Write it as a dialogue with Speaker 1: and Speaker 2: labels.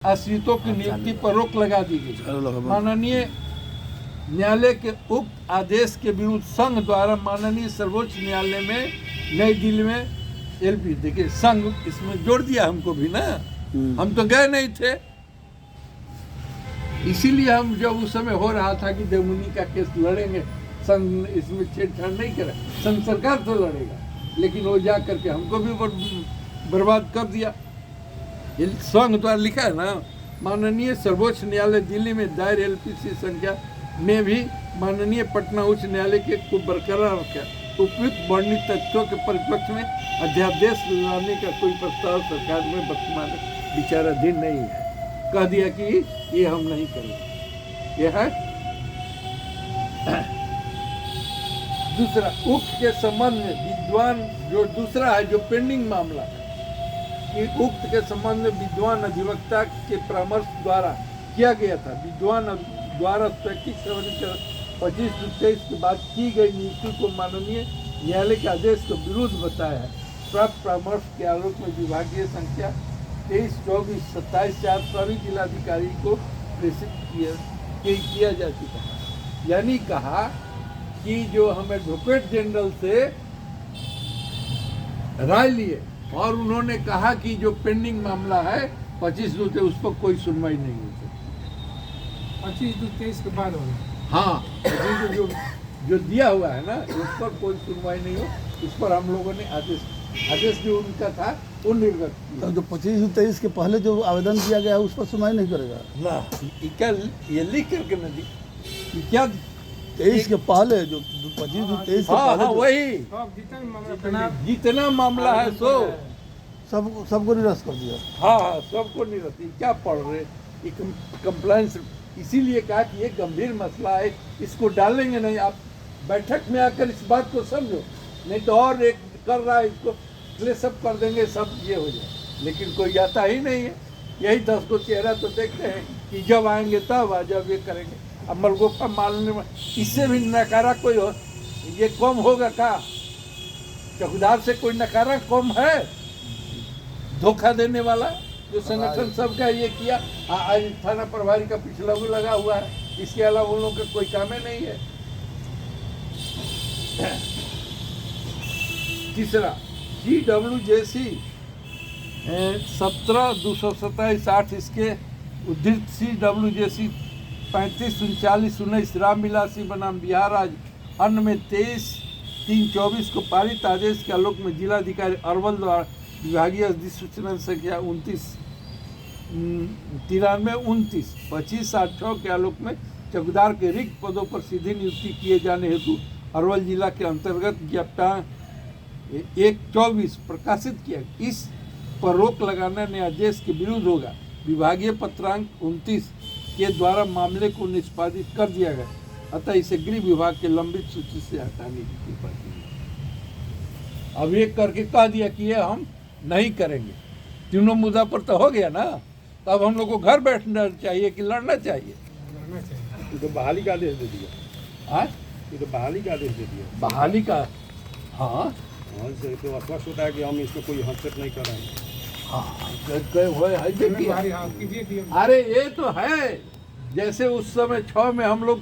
Speaker 1: आश्रितों की नियुक्ति पर रोक लगा दी गई। माननीय न्यायालय के उक्त आदेश के विरुद्ध संघ द्वारा माननीय सर्वोच्च न्यायालय में नई दिल्ली में एलपी, देखिए संघ इसमें जोड़ दिया हमको भी ना, हम तो गए नहीं थे। इसीलिए हम जब उस समय हो रहा था कि देवमुनि का केस लड़ेंगे, संघ इसमें छेड़छाड़ नहीं करे, संघ सरकार तो लड़ेगा, लेकिन वो जा करके हमको भी बर्बाद कर दिया। संघ द्वारा लिखा है ना, माननीय सर्वोच्च न्यायालय दिल्ली में दायर एलपीसी संख्या में भी माननीय पटना उच्च न्यायालय के को बरकरार रखा। उपयुक्त वर्णित तथ्यों के परिप्रेक्ष्य में अध्यादेश लाने का कोई प्रस्ताव सरकार में वर्तमान विचाराधीन नहीं है। कह दिया कि ये हम नहीं करेंगे। यह है दूसरा, उक्त के संबंध में विद्वान जो दूसरा है, जो पेंडिंग मामला है कि उक्त के संबंध में विद्वान अधिवक्ता के परामर्श द्वारा किया गया था। विद्वान द्वारा स्वैच्छिक सेवानिवृत्ति 25/23 के बाद की गई नियुक्ति को माननीय न्यायालय के आदेश के विरुद्ध बताया है। प्राप्त परामर्श के आलोक में विभागीय संख्या 23, 24, 27, 4 सभी जिलाधिकारी को प्रेषित किया जा चुका है। यानी कहा कि जो हम एडवोकेट जनरल से राय लिए और उन्होंने कहा कि जो पेंडिंग मामला है 25/2 उस पर कोई सुनवाई नहीं हो सकती।
Speaker 2: 25/23 के बाद होगा।
Speaker 1: हाँ, जो दिया हुआ है ना, उस पर कोई सुनवाई नहीं हो, उस पर हम लोगों ने आदेश जो उनका था वो निर्गत किया।
Speaker 3: तो जो 25/23 के पहले जो आवेदन दिया गया है उस पर सुनवाई नहीं करेगा
Speaker 1: ना, क्या ये लिख करके न दी क्या
Speaker 3: 23 के पहले जो 25/23 के
Speaker 1: हाँ
Speaker 3: पहले
Speaker 1: हाँ,
Speaker 3: जो
Speaker 1: वही जितना मामला है सो
Speaker 3: सबको निरस्त कर दिया।
Speaker 1: हाँ, सबको निरस्त। क्या पढ़ रहे कंप्लायंस, इसीलिए कहा कि ये गंभीर मसला है, इसको डालेंगे नहीं। आप बैठक में आकर इस बात को समझो, नहीं तो और एक कर रहा है इसको इसलिए सब कर देंगे, सब ये हो जाए, लेकिन कोई आता ही नहीं है। यही 10 को चेहरा तो देखते हैं कि जब आएंगे तब जब ये करेंगे। अब मलगोफा मालने में इससे भी नकारा कोई हो, ये कम होगा का? चौकीदार से कोई नकारा कम है? धोखा देने वाला जो संगठन सबका ये किया, आज थाना प्रभारी का पिछला भी लगा हुआ है, इसके अलावा उन लोगों का कोई काम ही नहीं है। तीसरा, CWJC 17/227/8 इसके उद्धृत CWJC 3539/19 रामविलासी बनाम बिहार राज्य अन्य में 23/3/24 को पारित आदेश के आलोक में जिलाधिकारी अरवल द्वारा विभागीय अधिसूचना संख्या 29/93/29 25/6 के आलोक में चौकीदार के रिक्त पदों पर सीधी नियुक्ति किए जाने हेतु अरवल जिला के अंतर्गत ज्ञापन 1/24 प्रकाशित किया। इस पर रोक लगाने ने आदेश के विरुद्ध होगा। विभागीय पत्रांक 29 के द्वारा मामले को निष्पादित कर दिया गया, अतः इसे गृह विभाग के लंबित सूची से हटाने की कृपा की। अब ये करके कह दिया कि ये हम नहीं करेंगे। तीनों मुद्दा पर तो हो गया ना, तो अब हम लोग को घर बैठना चाहिए कि लड़ना चाहिए?
Speaker 2: ये तो बहाली का आदेश दे दिया। ये तो बहाली का आदेश दे दिया।
Speaker 1: बहाली का? हाँ,
Speaker 2: से तो स्पष्ट होता है कि हम इसमें कोई हस्तक्षेप नहीं कर रहे हैं।
Speaker 1: अरे ये तो है, जैसे उस समय 6 में हम लोग